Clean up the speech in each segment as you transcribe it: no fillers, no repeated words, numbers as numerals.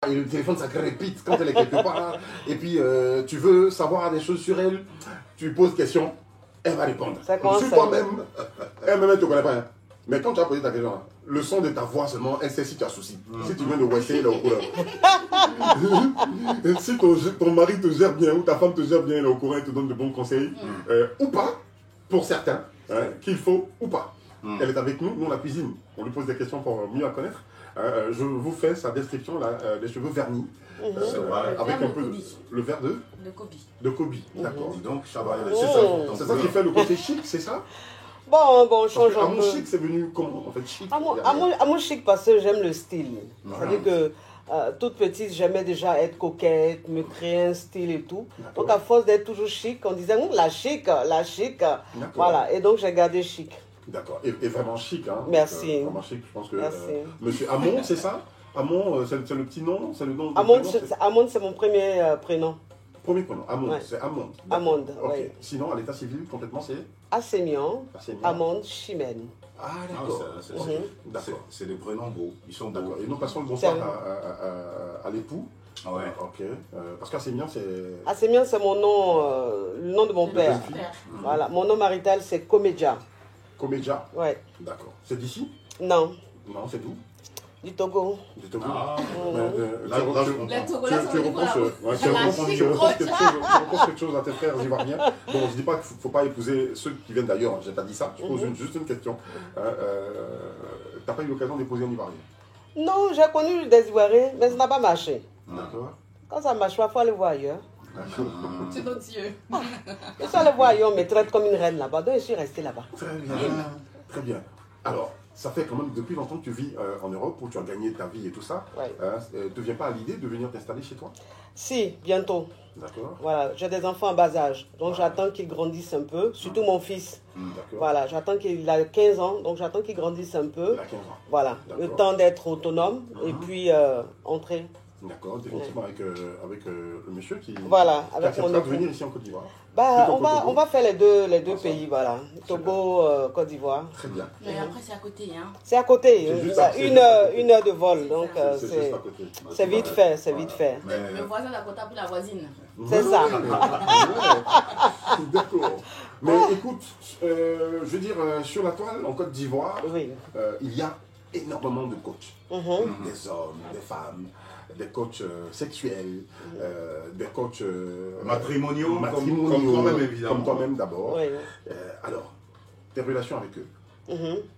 Et le téléphone, ça crépite quand elle est quelque part. Et puis, tu veux savoir des choses sur elle, tu poses question, elle va répondre. Sur toi-même, elle-même, elle ne te connaît pas. Hein. Mais quand tu as posé ta question, le son de ta voix seulement, elle sait si tu as souci. Si tu viens de Wesser, il est au courant. Si ton mari te gère bien ou ta femme te gère bien, il est au courant, il te donne de bons conseils. Ou pas, pour certains, hein, qu'il faut ou pas. Elle est avec nous, nous on la cuisine. On lui pose des questions pour mieux la connaître. Je vous fais sa description, là, les cheveux vernis, avec un peu le verre de Kobe. De Kobe, d'accord. Donc, ça va. C'est ça qui fait le côté chic, c'est ça? Bon, on change un peu. Mon chic, c'est venu comment en fait chic? Mon chic parce que j'aime le style. C'est-à-dire que toute petite, j'aimais déjà être coquette, me créer un style et tout. Donc à force d'être toujours chic, on disait la chic, la chic. Voilà, et donc j'ai gardé chic. D'accord, et vraiment chic, hein. Merci. Donc, vraiment chic, je pense que Monsieur Amon, c'est ça? Amon, c'est le petit nom, c'est le nom. Amon, c'est mon premier prénom. Premier prénom, Amon, c'est Amon. Amon, oui. Sinon, à l'état civil, complètement, c'est Assémian, Amon, Chimène. Ah, d'accord. C'est des prénoms beaux. Ils sont beaux. Et nous passons le bonsoir à l'époux. Ah ouais. Ok. Parce qu'Assémian, c'est. Assémian, c'est mon nom, le nom de mon père. Voilà. Mon nom marital, c'est Comédia. Comédia? Ouais. D'accord. C'est d'ici? Non. Non, c'est d'où? Du Togo. Du Togo. Ah. Tu reproches quelque chose à tes frères ivoiriens. Bon, je ne dis pas qu'il ne faut pas épouser ceux qui viennent d'ailleurs, je n'ai pas dit ça. Je pose juste une question. Tu n'as pas eu l'occasion d'épouser un Ivoirien? Non, j'ai connu des Ivoiriens, mais ça n'a pas marché. D'accord. Quand ça marche, il faut aller voir ailleurs. C'est notre Dieu. Je suis allé voir ailleurs, on me traite comme une reine là-bas, donc je suis restée là-bas. Très bien. Très bien. Alors, ça fait quand même depuis longtemps que tu vis en Europe, où tu as gagné ta vie et tout ça. Ouais. Ne te vient pas à l'idée de venir t'installer chez toi? Si, bientôt. D'accord. Voilà, j'ai des enfants en bas âge, donc j'attends qu'ils grandissent un peu, surtout mon fils. D'accord. Voilà, j'attends qu'il a 15 ans, donc j'attends qu'il grandisse un peu. Il a 15 ans. Voilà, le temps d'être autonome et puis entrer. D'accord, définitivement avec le monsieur qui acceptera de venir ici en Côte d'Ivoire. Bah, on va faire les deux pays, voilà. Togo, Côte d'Ivoire. Très bien. Mais après, c'est à côté, hein. C'est à côté, une heure de vol, donc c'est vite fait, c'est vite fait. Le voisin d'à côté pour la voisine. C'est ça. D'accord. Mais écoute, je veux dire, sur la toile, en Côte d'Ivoire, il y a énormément de coachs. Des hommes, des femmes, des coachs sexuels, des coachs matrimoniaux, comme toi-même évidemment. Comme toi-même d'abord. Oui. Alors, tes relations avec eux,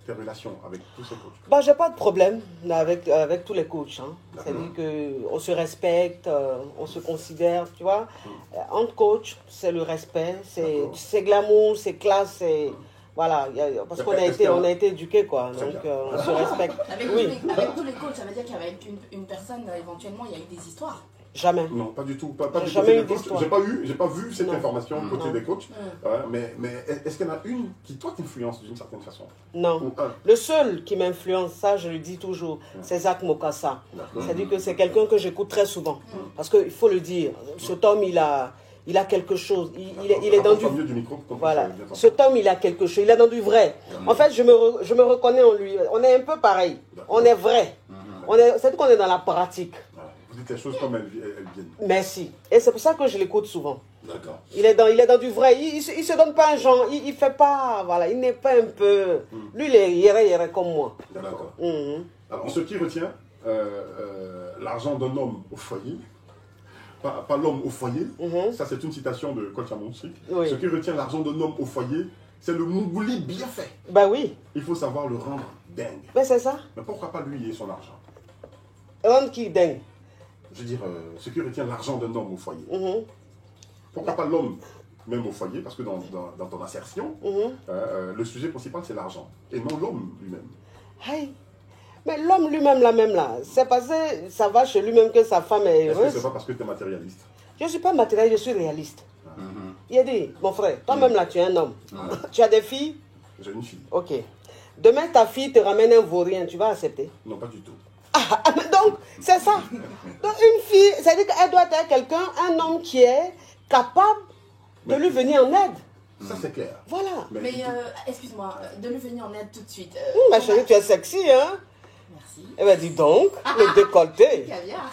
tes relations avec tous ces coachs? Bah, j'ai pas de problème avec tous les coachs. Hein. C'est-à-dire qu'on se respecte, on se considère, tu vois. Entre coachs, c'est le respect, c'est glamour, c'est classe, c'est... Voilà, parce qu'on a été éduqués, quoi, donc on se respecte. Avec tous les coachs, ça veut dire qu'avec une personne, éventuellement, il y a eu des histoires? Jamais. Non, pas du tout. Pas jamais eu d'histoire. J'ai pas vu cette information côté des coachs. Mais est-ce qu'il y en a une qui, toi, t'influence d'une certaine façon? Non. Le seul qui m'influence, ça, je le dis toujours, c'est Zach Mokassa. C'est-à-dire que c'est quelqu'un que j'écoute très souvent. Parce qu'il faut le dire, cet homme, il a quelque chose. Il est dans du... Voilà. Cet homme, il a quelque chose. Il est dans du vrai. En fait, je me reconnais en lui. On est un peu pareil. On est vrai. C'est qu'on est dans la pratique. Vous dites les choses comme elles viennent. Merci. Et c'est pour ça que je l'écoute souvent. D'accord. Il est dans du vrai. Il se donne pas un genre. Il fait pas... Voilà. Il n'est pas un peu... Lui, il est yéré comme moi. D'accord. Alors, ce qui retient l'argent d'un homme au foyer... Pas l'homme au foyer, ça c'est une citation de Coach Amonchi. Oui. Ce qui retient l'argent d'un homme au foyer, c'est le mougouli bien fait. Bah oui. Il faut savoir le rendre dingue. Mais c'est ça. Mais pourquoi pas lui et son argent? Rendre qui dingue? Je veux dire, ce qui retient l'argent d'un homme au foyer. Pourquoi pas l'homme même au foyer? Parce que dans ton assertion, le sujet principal c'est l'argent. Et non l'homme lui-même. Hey. Mais l'homme lui-même, c'est parce que ça va chez lui-même que sa femme est heureuse. Est-ce que c'est pas parce que tu es matérialiste? Je ne suis pas matérialiste, je suis réaliste. Il a dit, mon frère, toi-même là, tu es un homme. Tu as des filles? J'ai une fille. Ok. Demain, ta fille te ramène un vaurien, tu vas accepter? Non, pas du tout. Donc, c'est ça. Donc, une fille, c'est-à-dire qu'elle doit être quelqu'un, un homme qui est capable de lui venir en aide. Ça, c'est clair. Voilà. Mais excuse-moi, de lui venir en aide tout de suite. Ma chérie, tu es sexy, hein? Merci. Merci. Eh bien, dis donc, le décolleté. Caviar.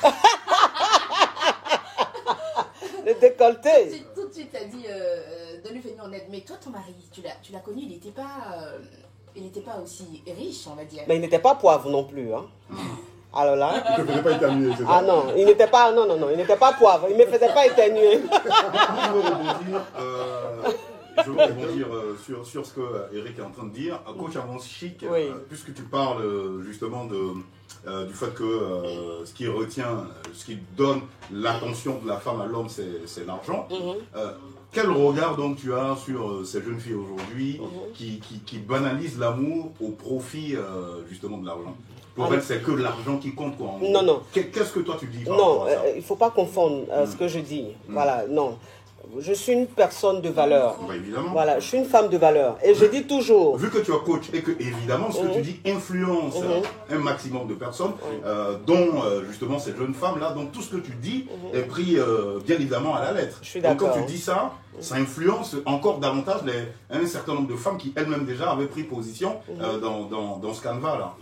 Le décolleté. Tout de suite, tu as dit de lui venir en aide. Mais toi, ton mari, tu l'as connu, il n'était pas aussi riche, on va dire. Mais il n'était pas poivre non plus. Hein. Alors là. Il ne te faisait pas éternuer, c'est ça? Ah non, il n'était pas. Non, il n'était pas poivre. Il ne me faisait pas éternuer. Je veux rebondir sur ce que Eric est en train de dire. Coach Amon Chic, Oui. puisque tu parles justement du fait que ce qui retient, ce qui donne l'attention de la femme à l'homme, c'est l'argent. Quel regard donc tu as sur ces jeunes filles aujourd'hui qui banalisent l'amour au profit justement de l'argent? Pour elles, c'est que l'argent qui compte, quoi. Non. Qu'est-ce que toi tu dis par Non, rapport à ça? il ne faut pas confondre ce que je dis. Voilà, non. Je suis une personne de valeur. Bah, évidemment. Voilà, je suis une femme de valeur. Et je dis toujours... Vu que tu as coach et que, évidemment, ce que tu dis influence un maximum de personnes, dont justement ces jeunes femmes-là, donc tout ce que tu dis est pris bien évidemment à la lettre. Je suis donc d'accord. quand tu dis ça, ça influence encore davantage un certain nombre de femmes qui elles-mêmes déjà avaient pris position dans ce canevas-là.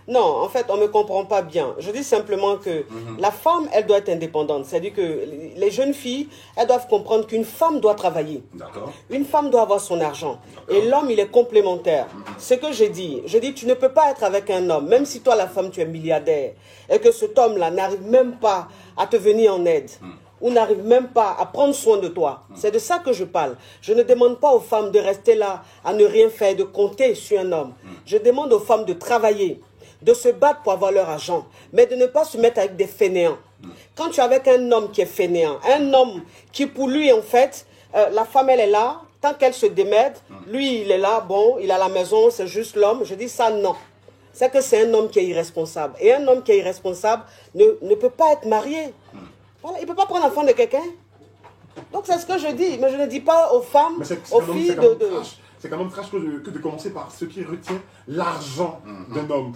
Non, en fait, on ne me comprend pas bien. Je dis simplement que la femme, elle doit être indépendante. C'est-à-dire que les jeunes filles, elles doivent comprendre qu'une femme doit travailler. D'accord. Une femme doit avoir son argent. Et l'homme, il est complémentaire. Ce que je dis, tu ne peux pas être avec un homme, même si toi, la femme, tu es milliardaire, et que cet homme-là n'arrive même pas à te venir en aide. Ou n'arrive même pas à prendre soin de toi. C'est de ça que je parle. Je ne demande pas aux femmes de rester là, à ne rien faire, de compter sur un homme. Je demande aux femmes de travailler, de se battre pour avoir leur argent, mais de ne pas se mettre avec des fainéants. Quand tu es avec un homme qui est fainéant, un homme qui pour lui, en fait, la femme, elle est là, tant qu'elle se démerde, lui, il est là, bon, il a la maison, c'est juste l'homme. Je dis ça, non. C'est que c'est un homme qui est irresponsable. Et un homme qui est irresponsable ne peut pas être marié. Voilà, il ne peut pas prendre l'enfant de quelqu'un. Donc c'est ce que je dis. Mais je ne dis pas aux femmes, aux filles de... C'est quand même trash que de commencer par ce qui retient l'argent d'un homme.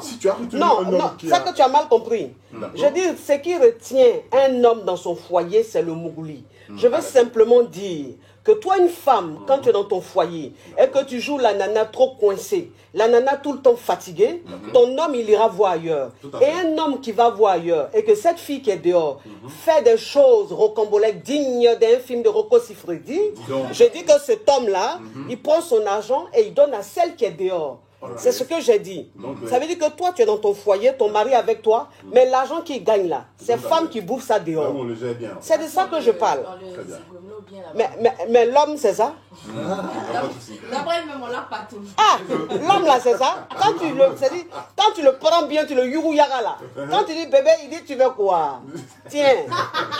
Si tu as retenu un homme qui c'est que tu as mal compris. Je dis, ce qui retient un homme dans son foyer, c'est le mougouli. Je veux simplement dire que toi, une femme, quand tu es dans ton foyer et que tu joues la nana trop coincée, la nana tout le temps fatiguée, ton homme, il ira voir ailleurs. Et un homme qui va voir ailleurs et que cette fille qui est dehors fait des choses rocambolesques dignes d'un film de Rocco Siffredi, je dis que cet homme-là, il prend son argent et il donne à celle qui est dehors. C'est ce que j'ai dit. Ça veut dire que toi, tu es dans ton foyer, ton mari avec toi, mais l'argent qu'il gagne là, c'est femme qui bouffe ça dehors. C'est de ça que je parle. Mais l'homme, c'est ça? D'après même, on l'a pas tout. Ah, l'homme là, c'est ça? Quand tu le prends bien, tu le yuruyaga là. Quand tu dis bébé, il dit tu veux quoi? Tiens,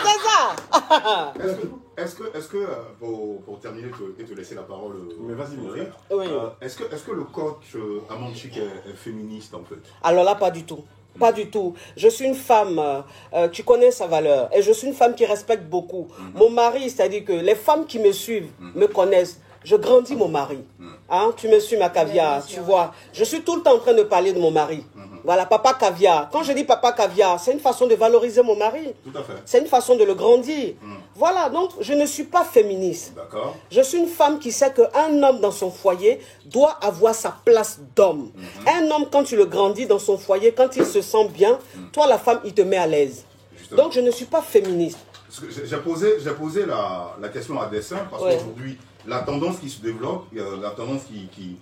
c'est ça. Est-ce que pour terminer et te laisser la parole, mais vas-y, mourir, oui. Est-ce que le coach Amon Chic est féministe en fait? Alors là, pas du tout. Pas du tout. Je suis une femme qui connaît sa valeur. Et je suis une femme qui respecte beaucoup. Mon mari, c'est-à-dire que les femmes qui me suivent me connaissent. Je grandis mon mari. Hein? Tu me suis ma caviar, tu vois. Je suis tout le temps en train de parler de mon mari. Voilà, papa caviar. Quand je dis papa caviar, c'est une façon de valoriser mon mari. Tout à fait. C'est une façon de le grandir. Voilà, donc je ne suis pas féministe. D'accord. Je suis une femme qui sait qu'un homme dans son foyer doit avoir sa place d'homme. Un homme, quand tu le grandis dans son foyer, quand il se sent bien, toi, la femme, il te met à l'aise. Donc je ne suis pas féministe. J'ai posé la question à dessein parce qu'aujourd'hui, la tendance qui se développe, la tendance qui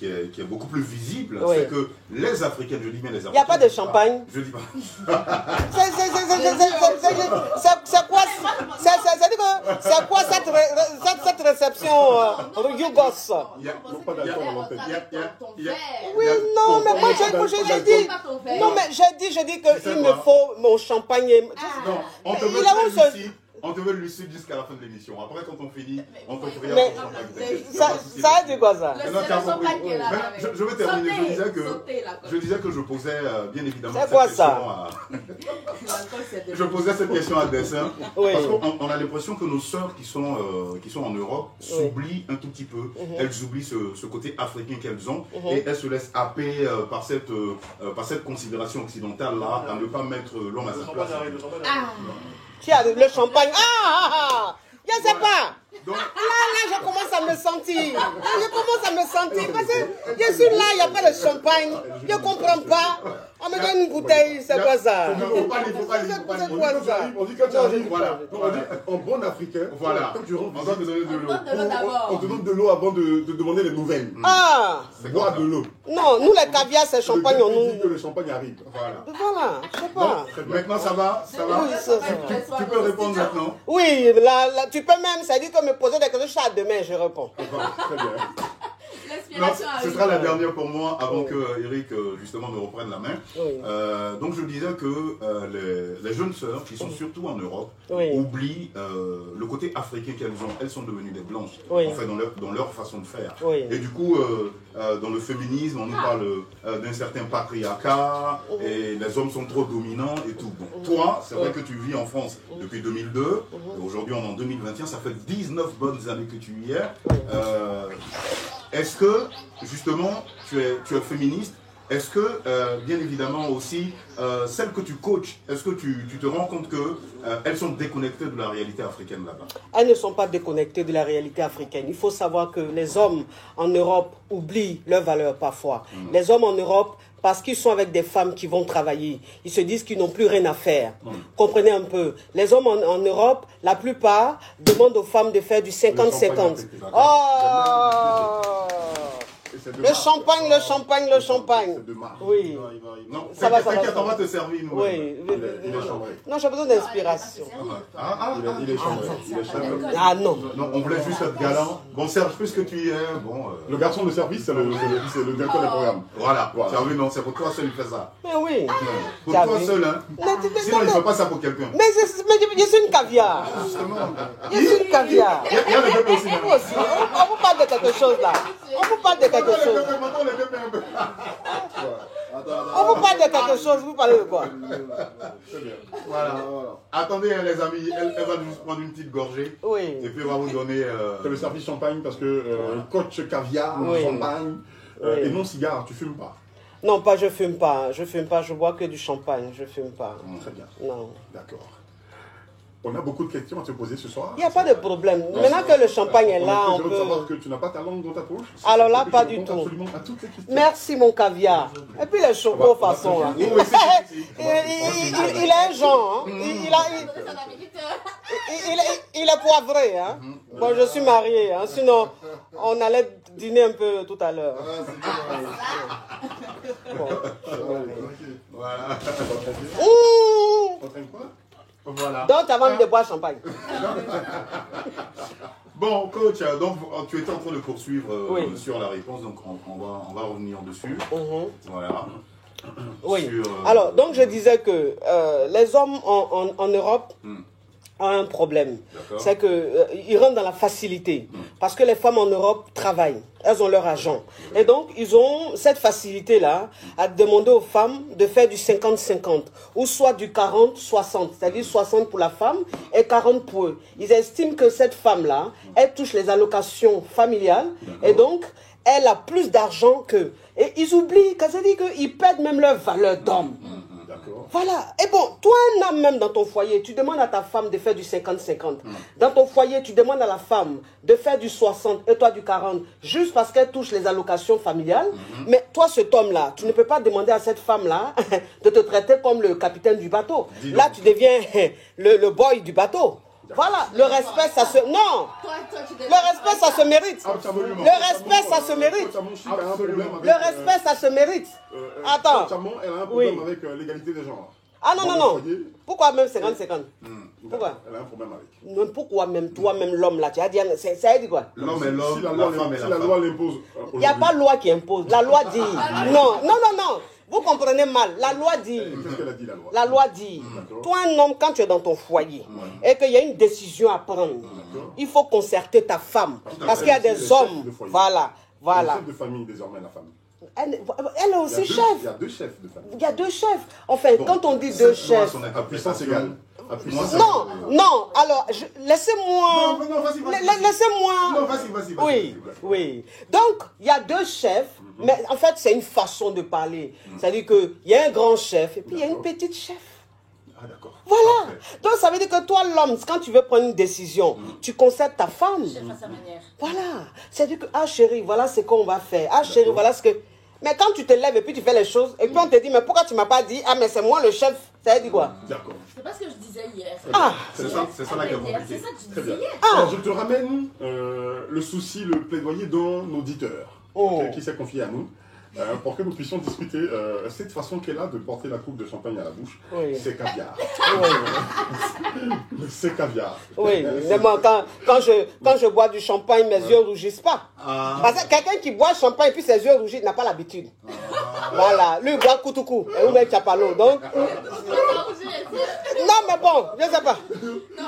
est beaucoup plus visible, c'est que les Africaines, je dis bien les Africaines... Il n'y a pas de champagne. Je dis pas. C'est quoi cette réception Yugos? Oui, non, mais moi j'ai dit... Non, mais j'ai dit qu'il me faut mon champagne. Non, on te met ici. On te veut le suivre jusqu'à la fin de l'émission. Après, quand on finit, on te fera mais ça a dit quoi ça? Je vais terminer. Je disais que je posais bien évidemment cette question je posais cette question à dessein parce qu'on a l'impression que nos sœurs qui sont en Europe s'oublient un tout petit peu. Elles oublient ce côté africain qu'elles ont et elles se laissent happer par cette considération occidentale là à ne pas mettre l'homme à sa place. Qui a le champagne? Je ne sais pas. Donc, Là, je commence à me sentir. Je commence à me sentir. Parce que je suis là, il n'y a pas de champagne. Je ne comprends pas. On me donne une bouteille, c'est quoi ça? il faut pas lire, faut pas lire. C'est quoi ça? On dit quand tu arrives, Voilà. on dit en bon africain, Voilà. quand tu rentres, On doit te donner de l'eau. on te donne de l'eau avant de demander les nouvelles. Ah! Boire de l'eau. Non, nous les caviars, c'est champagne en On dit que nous. le champagne arrive. Voilà. Voilà, je sais pas. Maintenant, ça va? Ça va? Oui, ça va. Tu peux répondre maintenant. Oui, là, tu peux même, ça dit que me poser des questions, je suis à demain, je réponds. Très bien. Non, L'inspiration ce arrive. sera la dernière pour moi avant que Eric justement me reprenne la main. Oui. Donc je disais que les jeunes sœurs qui sont surtout en Europe Oui. oublient le côté africain qu'elles ont. Elles sont devenues des blanches, Oui. en fait dans leur façon de faire. Oui. Et du coup, dans le féminisme, on nous parle d'un certain patriarcat et les hommes sont trop dominants et tout. Bon, toi, c'est vrai que tu vis en France depuis 2002. Et aujourd'hui, on est en 2021. Ça fait 19 bonnes années que tu y es. Est-ce que, justement, tu es féministe? Est-ce que, bien évidemment aussi, celles que tu coaches, est-ce que tu te rends compte qu'elles sont déconnectées de la réalité africaine là-bas? Elles ne sont pas déconnectées de la réalité africaine. Il faut savoir que les hommes en Europe oublient leurs valeurs parfois. Les hommes en Europe, parce qu'ils sont avec des femmes qui vont travailler, ils se disent qu'ils n'ont plus rien à faire. Comprenez un peu. Les hommes en Europe, la plupart, demandent aux femmes de faire du 50-50. Oh! Le champagne, le champagne, le champagne. C'est de marque. Oui. Non, Ça va, t'inquiète, on va te servir, nous. Oui. Il est chambré. Non, j'ai besoin d'inspiration. Il est chambré. Il est chambré. Ah non. Non, on voulait juste être galant. Bon, Serge, puisque tu y es, bon... Le garçon de service, c'est le directeur des programmes. Voilà, Voilà. tu as vu, non, c'est pour toi seul, il fait ça. Mais oui. Pour T'as toi vu? seul, hein. Mais Sinon, il ne fait pas ça pour quelqu'un. Mais je suis une caviar. Justement. Je suis une caviar. Il y a le bébé aussi. Et moi aussi. On vous parle de quelque chose là. On vous parle de quelque chose. Maintenant, le bébé un peu. On vous parle de quelque chose. Vous parlez de quoi? Très bien. Voilà. Attendez, hein, les amis, elle va juste prendre une petite gorgée. Oui. Et puis, elle va vous donner... C'est le service champagne parce que coach caviar, Oui. champagne, Oui. et non cigare, tu fumes pas. Non, pas je fume pas. Je fume pas. Je bois que du champagne. Je fume pas. Très bien. Non. D'accord. On a beaucoup de questions à te poser ce soir. Il n'y a pas de problème. Maintenant que le champagne est là, on Je veux savoir peut... que tu n'as pas ta langue dans ta poche. Alors là, Que pas tu du réponds tout. absolument à toutes les questions. Merci mon caviar. Et puis les chocos façon là. Oui, oui, si. Il a un genre. Hein. Il est poivré. Hein. Bon, je suis mariée. Hein. Sinon, on allait dîner un peu tout à l'heure. Bon. Voilà. Mmh. En train de quoi? Voilà. Donc, avant de boire champagne. Bon, coach, donc tu étais en train de poursuivre Oui. sur la réponse, donc on va revenir dessus. Mhm. Voilà. Oui. Sur, Alors, donc je disais que les hommes en Europe ont un problème. D'accord. C'est qu'ils rentrent dans la facilité. Parce que les femmes en Europe travaillent. Elles ont leur argent. Et donc, ils ont cette facilité-là à demander aux femmes de faire du 50-50. Ou soit du 40-60. C'est-à-dire 60 pour la femme et 40 pour eux. Ils estiment que cette femme-là, elle touche les allocations familiales. Et donc, elle a plus d'argent qu'eux. Et ils oublient, ça veut dire qu'ils perdent même leur valeur d'homme. D'accord. Voilà. Et bon, toi, un homme même dans ton foyer, tu demandes à ta femme de faire du 50-50. Dans ton foyer, tu demandes à la femme de faire du 60 et toi du 40, juste parce qu'elle touche les allocations familiales. Mais toi, cet homme-là, tu ne peux pas demander à cette femme-là de te traiter comme le capitaine du bateau. Là, tu deviens le boy du bateau. Voilà, le respect, ça se... Non, le respect, ça se mérite. Absolument. Le respect, ça se mérite. Le respect, ça se mérite. Attends. Elle a un problème Oui. avec l'égalité des genres. Ah non, Dans non, le non. foyer, Pourquoi même 50-50? Pourquoi? Elle a un problème avec. Non, pourquoi même toi-même l'homme là? Tu as dit, ça dit quoi? L'homme est l'homme, Si la la femme est si la la femme. loi l'impose. Il n'y a pas loi qui impose. La loi dit. Non, non, non, non. Vous comprenez mal. La loi dit. Qu'est-ce qu'elle a dit, la loi? La loi dit. D'accord. Toi, un homme, quand tu es dans ton foyer et qu'il y a une décision à prendre, il faut concerter ta femme. Parce qu'il y a C'est le des chef hommes. de foyer. Voilà. Le Voilà. chef de famille, désormais, la femme. Elle est Il y a aussi deux- chef. Il y a deux chefs de famille. Il y a deux chefs. Enfin, quand on dit deux chefs. À puissance égale. À puissance Non, non. Alors, laissez-moi. Non, vas-y, vas-y. Laissez-moi. Non, vas-y. Oui, oui. Donc, il y a deux chefs, mais en fait, c'est une façon de parler. C'est-à-dire qu'il y a un grand chef et puis il y a une petite chef. Ah, d'accord. Voilà. Parfait. Donc ça veut dire que toi, l'homme, quand tu veux prendre une décision, tu concèdes ta femme. Chef à sa manière. Voilà. C'est-à-dire que, ah chérie, voilà ce qu'on va faire. Ah chérie, voilà ce que... Mais quand tu te lèves et puis tu fais les choses, et puis on te dit, mais pourquoi tu m'as pas dit, ah mais c'est moi le chef, ça veut dire quoi? D'accord. C'est pas ce que je disais hier. Ah. C'est ça là qui est C'est compliqué. ça que je Très disais bien. hier. Alors, je te ramène le souci, le plaidoyer d'un auditeur qui s'est confié à nous pour que nous puissions discuter cette façon qu'elle a de porter la coupe de champagne à la bouche. Oui. C'est caviar. Oui. C'est caviar. Oui, mais moi, quand je bois du champagne, mes yeux rougissent pas. Ah. Parce que quelqu'un qui boit champagne et puis ses yeux rougissent n'a pas l'habitude. Voilà, lui il boit Koutoukou et ou même Chapalo. Donc, non mais bon, je sais pas.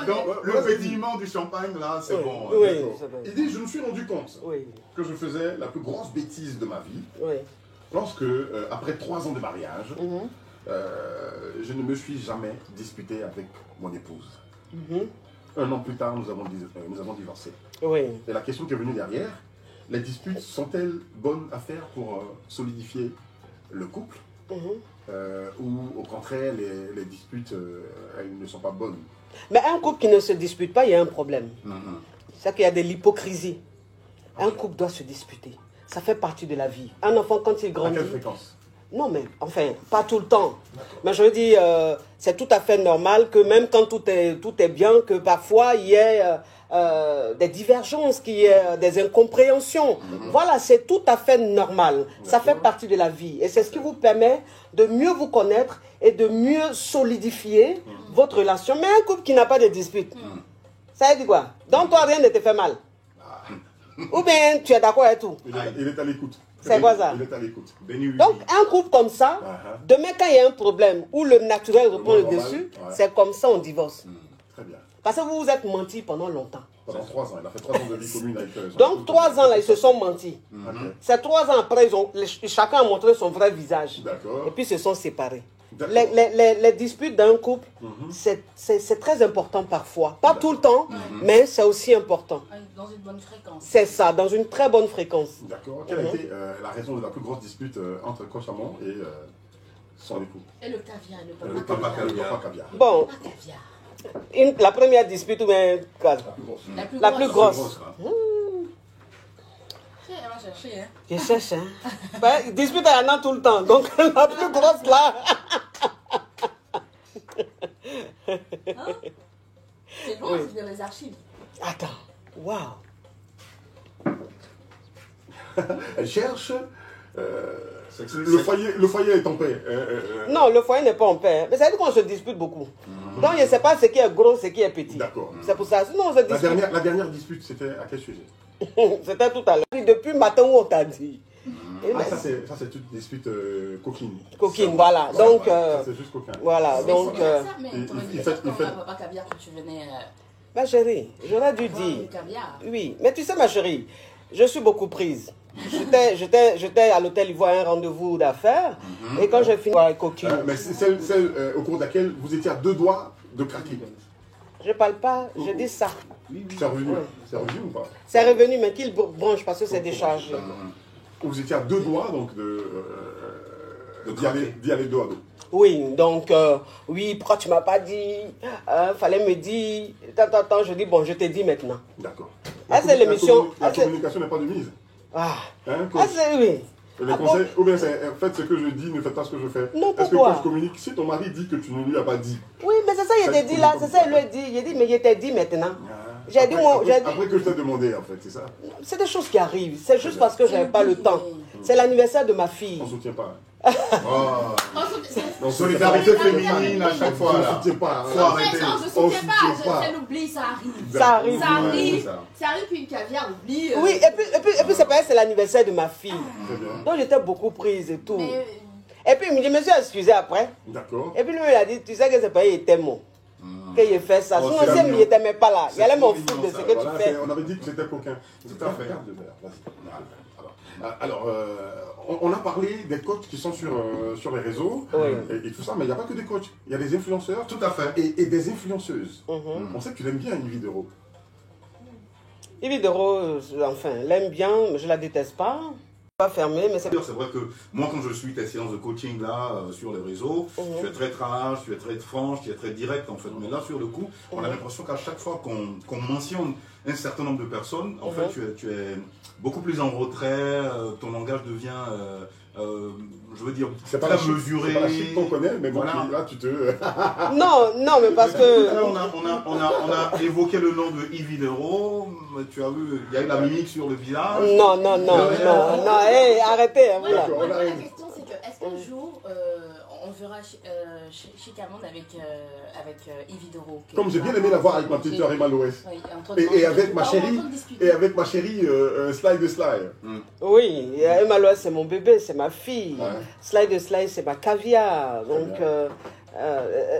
Donc, le pétillement du champagne, là, c'est bon. Oui, D'accord. c'est bon. Il dit, je me suis rendu compte Oui, que je faisais la plus grosse bêtise de ma vie oui. lorsque, après 3 ans de mariage, je ne me suis jamais disputé avec mon épouse. 1 an plus tard, nous avons divorcé. Oui. Et la question qui est venue derrière, les disputes sont-elles bonnes à faire pour solidifier le couple ou au contraire, les disputes, elles ne sont pas bonnes? Mais un couple qui ne se dispute pas, il y a un problème. C'est qu'il y a de l'hypocrisie. Un couple doit se disputer. Ça fait partie de la vie. Un enfant, quand il À grandit... quelle fréquence? Non, mais enfin, pas tout le temps. Mais je veux dire, c'est tout à fait normal que même quand tout est bien, que parfois il y ait des divergences, qu'il y ait des incompréhensions. Voilà, c'est tout à fait normal. Ça fait partie de la vie. Et c'est ce qui vous permet de mieux vous connaître et de mieux solidifier votre relation. Mais un couple qui n'a pas de dispute, ça veut dire quoi? Dans toi, rien ne te fait mal. Ou bien tu es d'accord avec tout. Il est à l'écoute. C'est quoi ça? Il est à l'écoute. Donc, un couple comme ça, demain, quand il y a un problème où le naturel reprend le dessus, c'est comme ça on divorce. Très bien. Parce que vous vous êtes menti pendant longtemps. Pendant 3 ans, il a fait 3 ans de vie commune avec son Donc, épouse. 3 ans là, ils se sont mentis. Ces 3 ans après, chacun a montré son vrai visage. D'accord. Et puis, ils se sont séparés. D'accord. Les disputes d'un couple, c'est très important parfois. Pas tout le temps, mais c'est aussi important. Dans une bonne fréquence. C'est ça, dans une très bonne fréquence. D'accord. Quelle a été la raison de la plus grosse dispute entre Cochamon et son époux? Et le caviar, le Le papa papa caviar. caviar. Caviar. Bon, Papa caviar. la première dispute, ou bien, La plus grosse. la plus grosse. Elle va chercher, hein. Je cherche, hein. Ben, dispute, il y en a tout le temps. Donc, la plus grosse là. C'est bon, c'est dans les archives. Attends, waouh. Elle cherche. Le foyer est en paix. Non, le foyer n'est pas en paix. Mais ça veut dire qu'on se dispute beaucoup. Donc, je ne sais pas ce qui est gros, ce qui est petit. D'accord. C'est pour ça. Sinon, on se dispute. La dernière dispute, c'était à quel sujet? C'était tout à l'heure. Depuis le matin où on t'a dit. Et Ah, ben, ça c'est une dispute coquine. coquine, voilà. Donc, Ça, c'est juste coquin. voilà. Mais Donc, c'est bien ça, mais il t'aurais dû fait- dire il quand fait- papa caviar que tu venais ma chérie, j'aurais dû voir le dire. caviar. Oui, mais tu sais, ma chérie, je suis beaucoup prise. J'étais à l'hôtel Ivoire, un rendez-vous d'affaires. Et quand j'ai fini avec coquine, Mais c'est celle au cours de laquelle vous étiez à 2 doigts de craquer. je parle pas, je dis ça. C'est revenu. C'est revenu ou pas? C'est revenu, mais qu'il branche parce que c'est déchargé. Vous étiez à 2 doigts donc d'y aller dos à dos. Oui, donc, oui, pourquoi tu m'as pas dit? Fallait me dire. Attends, je dis, bon, je te dis maintenant. D'accord. Ah, c'est l'émission. La Ah, c'est- communication n'est pas de mise. Ah, Hein, coach? ah, c'est oui. Les Ah, conseils, ou bien c'est faites ce que je dis, ne faites pas ce que je fais. Non, Est-ce que pourquoi? quand je communique, si ton mari dit que tu ne lui as pas dit, Oui, mais c'est ça, il Ça, t'a il dit faut là, le c'est ça, il lui a dit. Il a dit, mais il t'a dit maintenant. J'ai dit, moi, j'ai dit. après que je t'ai demandé en fait, c'est ça? C'est des choses qui arrivent. C'est juste parce que j'avais pas le temps. C'est l'anniversaire de ma fille. On ne soutient pas. Oh. On Solidarité féminine à chaque fois On ne là. soutient pas. Faut arrêter. On se On soutient soutient pas, pas. je l'oublie, ça arrive. Ça arrive. Ça Ouais, arrive, c'est ça. ça arrive, puis une caviar oublie. Oui, et puis c'est pareil, c'est l'anniversaire de ma fille. Très bien. Donc j'étais beaucoup prise et tout. Mais, Et puis je me suis excusée après. D'accord. Et puis lui, il a dit, tu sais que c'est pas, il était mon. Qu'il fait ça. Oh, Sinon, c'est si il mignon. n'était même pas là. Il C'est allait m'en trop foutre de mignon, ce ça. que Voilà, tu fais. on avait dit que c'était coquin. Tout à fait. Garde le verre, vas-y. Alors, on a parlé des coachs qui sont sur les réseaux Oui. et tout ça, mais il n'y a pas que des coachs. Il y a des influenceurs Tout à fait. et des influenceuses. On sait que tu l'aimes bien, Yves Dero. Yves de Rose, enfin, l'aime bien, mais je la déteste pas. pas fermé, mais c'est... C'est vrai que moi, quand je suis tes séances de coaching là, sur les réseaux, tu es très trash, tu es très franche, tu es très direct en fait. Mais là, sur le coup, on a l'impression qu'à chaque fois qu'on mentionne un certain nombre de personnes, en fait, tu es beaucoup plus en retrait, ton langage devient, je veux dire, très mesuré. C'est pas la chute qu'on connaît, mais bon, voilà. Là, tu te... non, mais parce que... Là, on a évoqué le nom de Yves Hidero, tu as vu, il y a eu la mimique sur le visage. Non, hey, arrêtez. Moi, la question, c'est que, est-ce qu'un jour, on verra Chic Amonde avec Yves Hidero? Comme j'ai bien aimé la voir avec ma petite sœur Emma Loès. Et avec ma chérie, Sly de Sly. Oui, Emma Loès, c'est mon bébé, c'est ma fille. Sly de Sly, c'est ma caviar. Donc,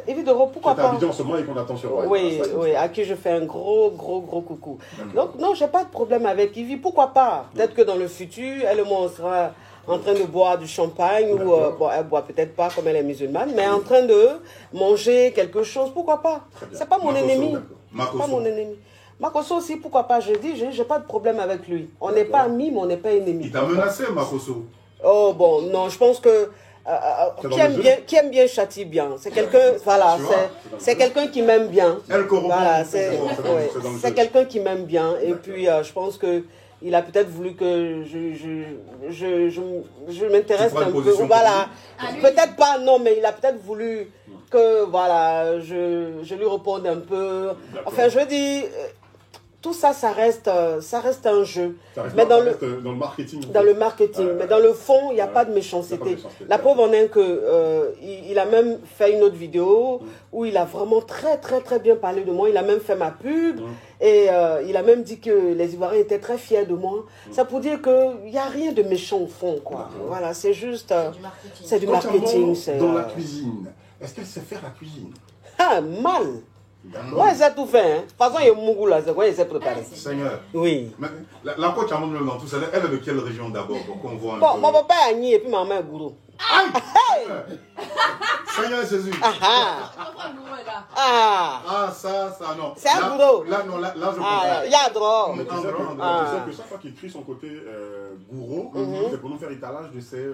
Yves Hidero, pourquoi pas? C'est un vidéo en ce moment et qu'on attend sur Oui, à qui je fais un gros coucou. Donc, non, j'ai pas de problème avec Yves, pourquoi pas? Peut-être que dans le futur, elle et moi, on sera en train de boire du champagne, ou bon, elle boit peut-être pas comme elle est musulmane, mais en train de manger quelque chose, pourquoi pas? C'est pas mon ennemi. Pas mon ennemi. Makosso aussi, pourquoi pas? Je dis, j'ai pas de problème avec lui. On n'est pas amis, mais on n'est pas ennemis. Il t'a menacé, Makosso? Oh bon, non, je pense que qui aime bien châtie bien. C'est quelqu'un, voilà, c'est quelqu'un qui m'aime bien. Voilà, c'est quelqu'un qui m'aime bien. Et puis, je pense que il a peut-être voulu que je m'intéresse un peu. Voilà, peut-être pas, non, mais il a peut-être voulu que, voilà, je lui réponde un peu. Enfin, je dis, tout ça, ça reste un jeu. Mais dans le marketing. Dans le marketing. Mais dans le fond, il n'y a pas de méchanceté. La preuve en est que il a même fait une autre vidéo où il a vraiment très bien parlé de moi. Il a même fait ma pub. Et il a même dit que les Ivoiriens étaient très fiers de moi. Ça pour dire qu'il n'y a rien de méchant au fond, quoi. Voilà, c'est juste... c'est du marketing. Dans la cuisine, est-ce qu'elle sait faire la cuisine? Ah, mal. Ouais, c'est tout fait. Hein. De toute façon, il y a Mougou là, c'est quoi, il s'est préparé. Seigneur. Oui. Mais la coach Amonde le dans tout ça, elle est de quelle région d'abord? Pour qu'on voit un bon, peu. Mon papa est Agni et puis ma maman est Gourou. Aïe! Seigneur Jésus. Ça, non. C'est un Gourou. Là, non, là, je comprends. Il y a droit. On disait que chaque fois qu'il crie son côté gourou, c'est pour nous faire étalage de ses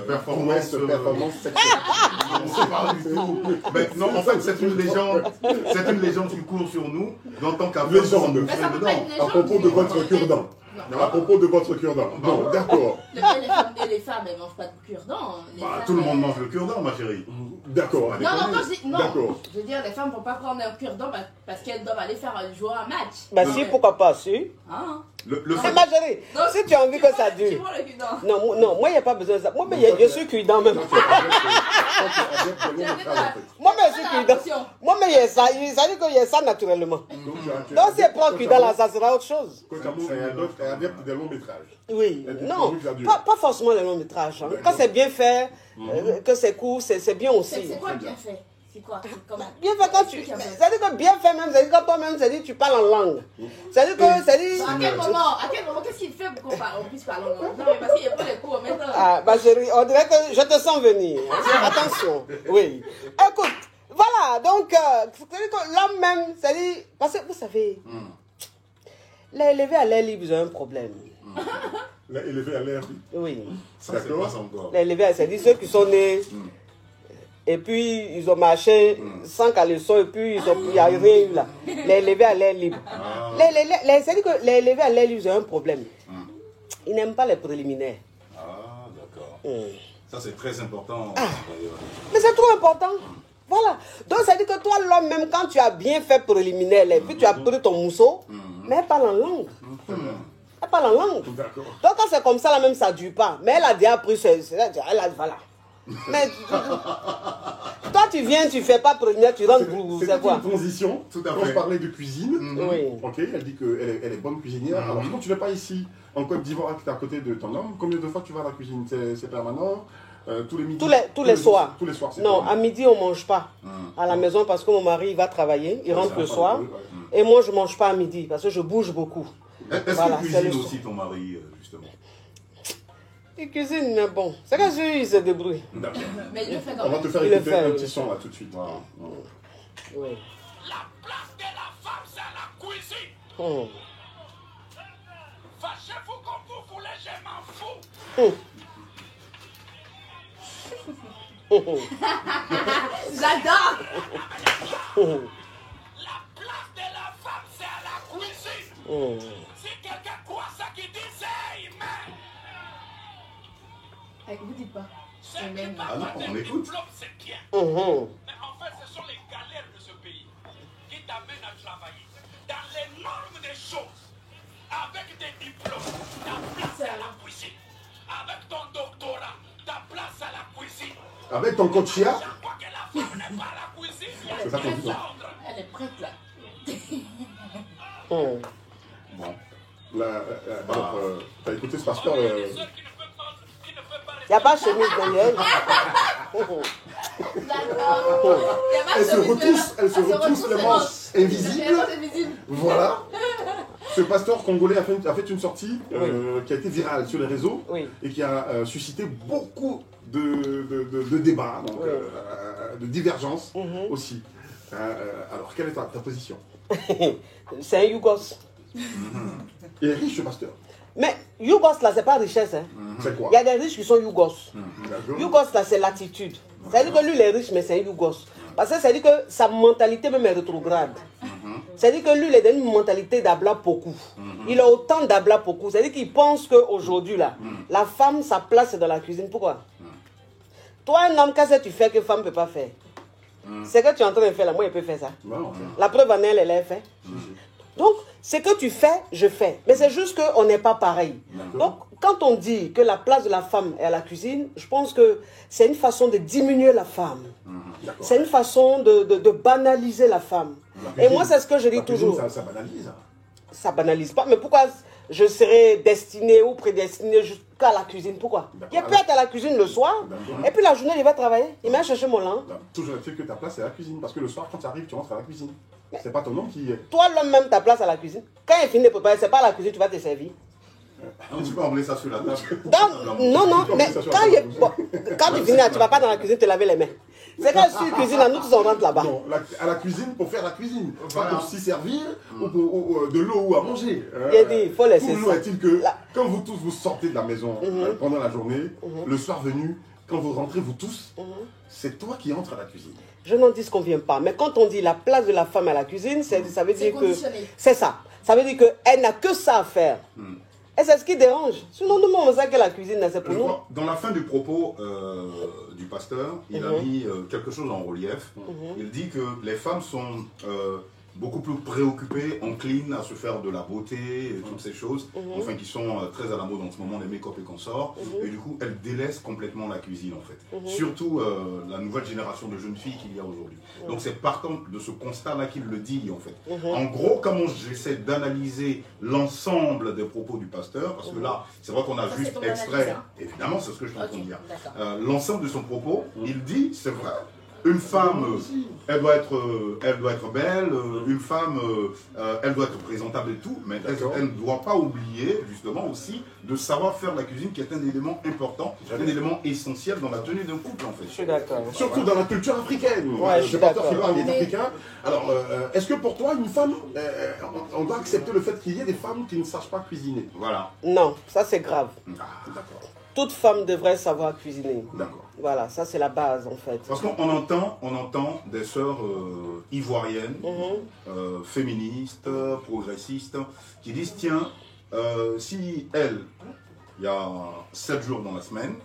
performances sexuelles. C'est pas du tout. Mais non, en fait, c'est une légende qui court sur nous, en tant qu'aveugle. Légende. À propos de votre cure-dent. À propos de votre cure-dent. Bon, d'accord. Les femmes, elles ne mangent pas de cure-dent. Tout le monde mange le cure-dent, ma chérie. D'accord. Non, je veux dire, les femmes ne vont pas prendre un cure-dent parce qu'elles doivent aller jouer un match. Bah si, pourquoi pas, si. C'est ma chérie. Si tu as envie que ça dure. Non, moi, il n'y a pas besoin de ça. Moi, je suis cuidant même. Moi, je suis cuidant. Moi, mais il y a ça. Ça dit qu'il y a ça naturellement. Donc, si elle prend cuidant là, ça sera autre chose. Elle est adepte des longs métrages. Oui, non, pas forcément les longs métrages. Hein. Quand c'est bien fait, que c'est court, c'est bien aussi. C'est quoi bien fait? C'est quoi? Bien fait quand tu... C'est-à-dire que bien fait même, c'est-à-dire que toi-même, c'est-à-dire que tu parles en langue. C'est-à-dire que... À quel moment, qu'est-ce qu'il fait pour qu'on puisse parler en langue? Non, mais parce qu'il n'y a pas les cours maintenant. Ah, bah chérie, on dirait que je te sens venir. Attention, oui. Écoute, voilà, donc, c'est-à-dire que l'homme même, c'est-à-dire... Parce que vous savez, les élevés à l'air libre, ils ont un problème. Les élevés à l'air libre? Oui. D'accord. Les élevés, c'est-à-dire ceux qui sont nés... Et puis, ils ont marché sans caleçon, et puis il n'y a rien eu là. Les élevés à l'air libre. C'est-à-dire que les élevés à l'air libre, ils ont un problème. Ils n'aiment pas les préliminaires. Ah, d'accord. Ça, c'est très important. Mais c'est trop important. Voilà. Donc, ça veut dire que toi, l'homme, même quand tu as bien fait préliminaire, et puis tu as pris ton mousseau, mais elle parle en langue. Elle parle en langue. Donc, quand c'est comme ça, là même, ça ne dure pas. Mais elle a déjà pris, voilà. Mais toi tu viens, tu fais pas préliminaire, tu rentres gros, c'est quoi? Une transition. Tout à fait. Quand je parlais de cuisine, ok, elle dit qu'elle est bonne cuisinière. Alors quand tu n'es pas ici en Côte d'Ivoire, tu es à côté de ton homme, combien de fois tu vas à la cuisine? C'est permanent? Tous les midis? Tous les soirs. Tous les soirs. Non, à midi on mange pas à la maison parce que mon mari il va travailler, il rentre le soir. Et moi je mange pas à midi parce que je bouge beaucoup. Est-ce qu'il cuisine aussi ton mari justement? Il cuisine, mais bon, c'est que il se débrouille. Mais il le fait quand même. On va te faire écouter un petit son là tout de suite. Oui. La place de la femme, c'est la cuisine. Fâchez-vous comme vous voulez, je m'en fous. J'adore. La place de la femme, c'est à la cuisine. Si quelqu'un croit ça qui dit, c'est humain. Vous dites pas. C'est que Amen. Ah non, t'as on des écoute. diplômes, c'est bien. Mais en fait, ce sont les galères de ce pays qui t'amènent à travailler dans les normes des choses. Avec des diplômes, ta place est à la cuisine. Avec ton doctorat, ta place à la cuisine. Avec ton coachia, Chaque fois que la femme n'est pas à la cuisine, il y a C'est ça qu'on dit, des non. ordres. Elle est prête là. Bon. alors, t'as écouté ce pasteur Ceux qui ne peuvent pas, qui ne peuvent pas Il n'y a pas de chemise derrière. J'adore. Elle se retrousse les manches invisibles. invisibles. Voilà. Ce pasteur congolais a fait une sortie qui a été virale sur les réseaux Oui. et qui a suscité beaucoup de débats, donc, de divergences aussi. Alors, quelle est ta position? C'est un Yougos. Il est riche, ce pasteur. Mais Yougos, là, c'est pas richesse. Hein. C'est quoi? Il y a des riches qui sont Yougos. D'accord. Yougos, là, c'est l'attitude. C'est-à-dire que lui, il est riche, mais c'est un Yougos. Parce que c'est-à-dire que sa mentalité même est rétrograde. C'est-à-dire que lui, il est dans une mentalité d'Abla Poku. Il a autant d'Abla Poku. C'est-à-dire qu'il pense qu'aujourd'hui, là, la femme, sa place, c'est dans la cuisine. Pourquoi? Toi, un homme, qu'est-ce que tu fais que femme ne peut pas faire? C'est que tu es en train de faire là, moi, je peux faire ça. Non, La preuve en est, elle l'a fait. Donc, ce que tu fais, je fais. Mais c'est juste qu'on n'est pas pareil. Donc, quand on dit que la place de la femme est à la cuisine, je pense que c'est une façon de diminuer la femme. C'est une façon de banaliser la femme. Et moi, c'est ce que je dis toujours. Ça banalise. Ça banalise pas. Mais pourquoi je serais destinée ou prédestinée jusqu'à la cuisine? Pourquoi? Il peut être à la cuisine le soir, et puis la journée, il va travailler. Il m'a cherché mon lin. Toujours est-il que ta place, c'est la cuisine. Parce que le soir, quand tu arrives, tu rentres à la cuisine. C'est pas ton homme qui est. Toi, l'homme, même ta place à la cuisine. Quand il finit de préparer, c'est pas à la cuisine, tu vas te servir. Non, tu peux emmener ça sur la table. Donc, non, mais quand tu finis, tu vas pas dans la cuisine te laver les mains. C'est quand tu cuisines, nous tous on rentre là-bas. Non, à la cuisine pour faire la cuisine. Voilà. Pas pour s'y servir ou pour de l'eau ou à manger. Il a dit, il faut laisser Toujours ça. est-il que quand vous tous vous sortez de la maison pendant la journée, le soir venu, quand vous rentrez vous tous, c'est toi qui entres à la cuisine. Je n'en dis qu'on vient pas. Mais quand on dit la place de la femme à la cuisine, ça veut dire que... conditionné. C'est ça. Ça veut dire qu'elle n'a que ça à faire. Et c'est ce qui dérange. Sinon, nous, on sait que la cuisine, c'est pour Je nous. crois, dans la fin du propos du pasteur, il a mis quelque chose en relief. Il dit que les femmes sont beaucoup plus préoccupées, enclines à se faire de la beauté et toutes ces choses, enfin qui sont très à la mode en ce moment, les make-up et consorts. Et du coup, elles délaissent complètement la cuisine en fait. Surtout la nouvelle génération de jeunes filles qu'il y a aujourd'hui. Donc c'est partant de ce constat-là qu'il le dit en fait. En gros, comment j'essaie d'analyser l'ensemble des propos du pasteur, parce que là, c'est vrai qu'on a Ça, juste c'est ton extrait, analyse, hein. évidemment, c'est ce que je suis en train de dire. d'accord. L'ensemble de son propos, il dit, c'est vrai, une femme, elle doit être belle, une femme, elle doit être présentable et tout, mais elle ne doit pas oublier, justement, aussi, de savoir faire la cuisine, qui est un élément important, un élément essentiel dans la tenue d'un couple, en fait. Je suis d'accord. Surtout dans la culture africaine. Ouais, je suis d'accord. Il est africain. Alors, est-ce que pour toi, une femme, on doit accepter le fait qu'il y ait des femmes qui ne sachent pas cuisiner? Voilà. Non, ça c'est grave. Ah, d'accord. Toute femme devrait savoir cuisiner. D'accord. Voilà, ça c'est la base en fait. Parce qu'on entend des sœurs ivoiriennes, féministes, progressistes, qui disent, tiens, si elle, il y a 7 jours dans la semaine,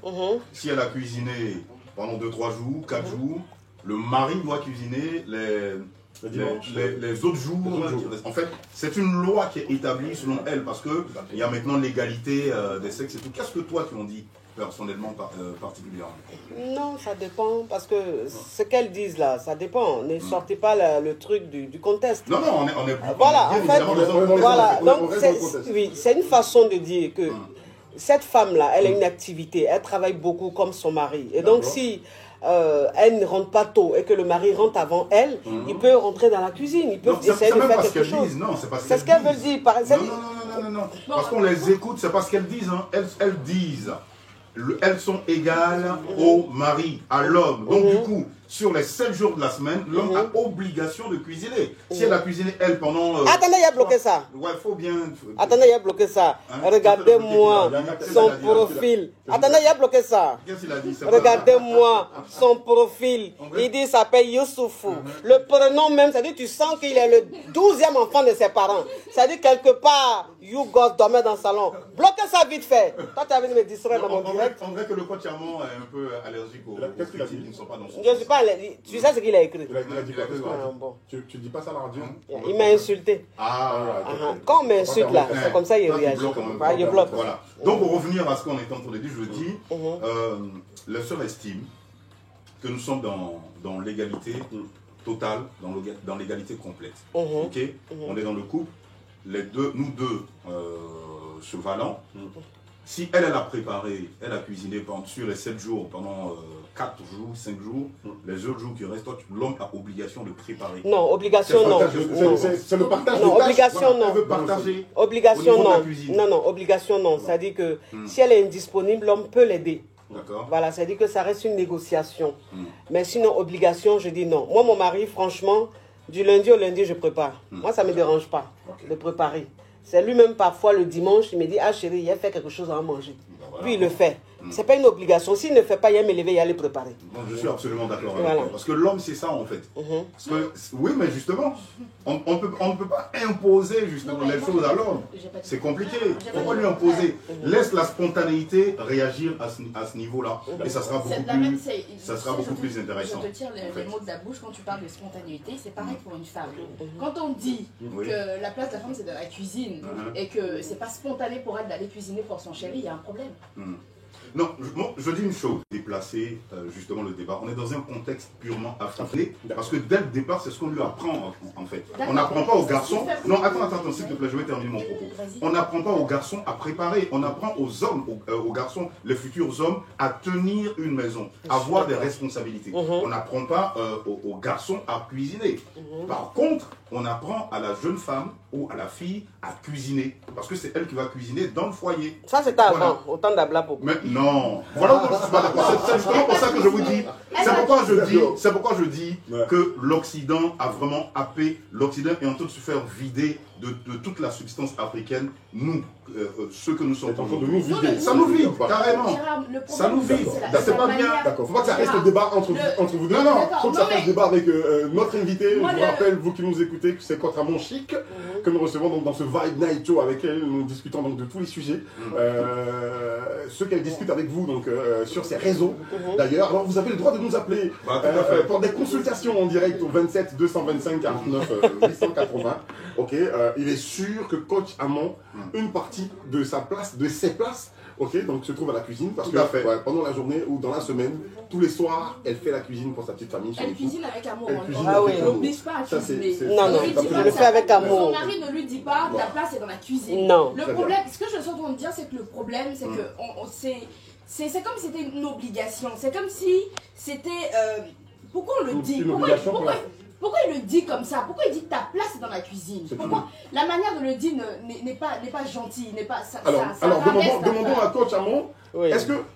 si elle a cuisiné pendant 2-3 jours, 4 jours, le mari doit cuisiner les autres jours. En fait, c'est une loi qui est établie selon elle, parce qu'il y a maintenant l'égalité des sexes et tout. Qu'est-ce que toi tu en dis personnellement particulièrement? Non, ça dépend, parce que ce qu'elles disent là, ça dépend. Ne sortez pas le truc du contexte. Non, on est Voilà, bien en fait, évidemment dans le voilà, on donc reste dans le contexte. oui, c'est une façon de dire que cette femme-là, elle a une activité, elle travaille beaucoup comme son mari. Et donc si elle ne rentre pas tôt et que le mari rentre avant elle, il peut rentrer dans la cuisine, il peut essayer de faire quelque chose. Non, c'est pas ce C'est ce qu'elle veut dire. Non. Parce qu'on les écoute, c'est pas ce qu'elles disent. Hein. Elles disent, elles sont égales au mari, à l'homme. Donc du coup, sur les 7 jours de la semaine, l'homme a obligation de cuisiner. Si elle a cuisiné, elle, pendant... Attendez, il a bloqué ça. Ouais, faut bien... Attendez, il a bloqué ça. Regardez-moi son profil. Attendez, il a bloqué ça. Qu'est-ce qu'il a dit? Regardez-moi son profil. Il dit, il s'appelle Youssoufou. Le prénom même, c'est-à-dire tu sens qu'il est le 12e enfant de ses parents. C'est-à-dire quelque part, Yougos dormait dans le salon. Bloquez ça vite fait. Toi, tu as venu me distraire dans mon direct. On dirait que le coach Amon est un peu allergique aux critiques qui ne sont pas dans son... Je suis pas allergique. Tu sais ce qu'il a écrit? Il a dit quoi? Bon. Tu dis pas ça à la radio? Il m'a insulté. Quand on m'insulte là, c'est comme ça il réagit. Il bloque. Voilà. Donc pour revenir à ce qu'on est en train de dire, je dis, le sœur estime que nous sommes dans l'égalité totale, dans l'égalité complète. Ok. On est dans le couple, nous deux se valant. Si elle a préparé, elle a cuisiné sur les 7 jours, pendant 4 jours, 5 jours, les autres jours qui restent, l'homme a obligation de préparer. Non, obligation non. C'est le partage non, de tâches. obligation non. Elle veut partager. Obligation non. Non, obligation non. C'est-à-dire que si elle est indisponible, l'homme peut l'aider. D'accord. Voilà, c'est-à-dire que ça reste une négociation. Mais sinon, obligation, je dis non. Moi, mon mari, franchement, du lundi au lundi, je prépare. Moi, ça ne me dérange pas de préparer. C'est lui-même parfois le dimanche, il me dit, ah chérie, il a fait quelque chose à manger. Voilà. Lui, il le fait. Ce n'est pas une obligation. S'il ne fait pas, il va me lever et aller préparer. Bon, je suis absolument d'accord avec toi. Parce que l'homme, c'est ça en fait. Parce que, oui, mais justement, on ne peut pas imposer justement les choses à l'homme. C'est compliqué. Pourquoi lui imposer? Laisse la spontanéité réagir à ce niveau-là. Et ça sera beaucoup plus intéressant. Je te tire les mots de la bouche quand tu parles de spontanéité. C'est pareil pour une femme. Quand on dit que la place de la femme, c'est dans la cuisine et que c'est pas spontané pour elle d'aller cuisiner pour son chéri, il y a un problème. Non, je dis une chose, déplacer justement le débat. On est dans un contexte purement africain, parce que dès le départ, c'est ce qu'on lui apprend en fait. On n'apprend pas aux garçons... Non, attends, s'il te plaît, je vais terminer mon propos. On n'apprend pas aux garçons à préparer, on apprend aux hommes, aux garçons, les futurs hommes, à tenir une maison, à avoir des responsabilités. On n'apprend pas aux garçons à cuisiner. Par contre, on apprend à la jeune femme ou à la fille à cuisiner, parce que c'est elle qui va cuisiner dans le foyer. Ça, c'était avant, autant d'abla pour... Mais non, voilà, c'est justement pour ça que je vous dis, c'est pourquoi je dis que l'Occident a vraiment happé, l'Occident est en train de se faire vider de toute la substance africaine, nous, ceux que nous sommes en train de nous vider. Ça nous vide, carrément. Ça nous vide. C'est pas bien. D'accord. Faut pas que ça reste un débat entre vous deux. Non, faut que ça fasse débat avec notre invité. Je vous rappelle, vous qui nous écoutez, que c'est Coach Amon Chic que nous recevons donc dans ce Vibe Night Show avec elle. Nous discutons donc de tous les sujets. Ceux qu'elle discute avec vous donc sur ses réseaux. D'ailleurs, alors vous avez le droit de nous appeler pour des consultations en direct au 27 225 49 880. Ok. Il est sûr que Coach Amon, une partie de sa place, de ses places, ok, donc se trouve à la cuisine parce que pendant la journée ou dans la semaine, tous les soirs, elle fait la cuisine pour sa petite famille. Elle cuisine avec amour. Ah oui, elle n'oblige pas à cuisiner. Non, je le fais avec amour. Son mari ne lui dit pas ta place est dans la cuisine. Non. Le problème, ce que je suis en train de dire, c'est que le problème, c'est que c'est comme si c'était une obligation. C'est comme si c'était. Pourquoi on le dit? Pourquoi il le dit comme ça? Pourquoi il dit ta place est dans la cuisine? Pourquoi la manière de le dire n'est pas gentille, n'est pas ça. Alors demandons à Coach Amon, est-ce que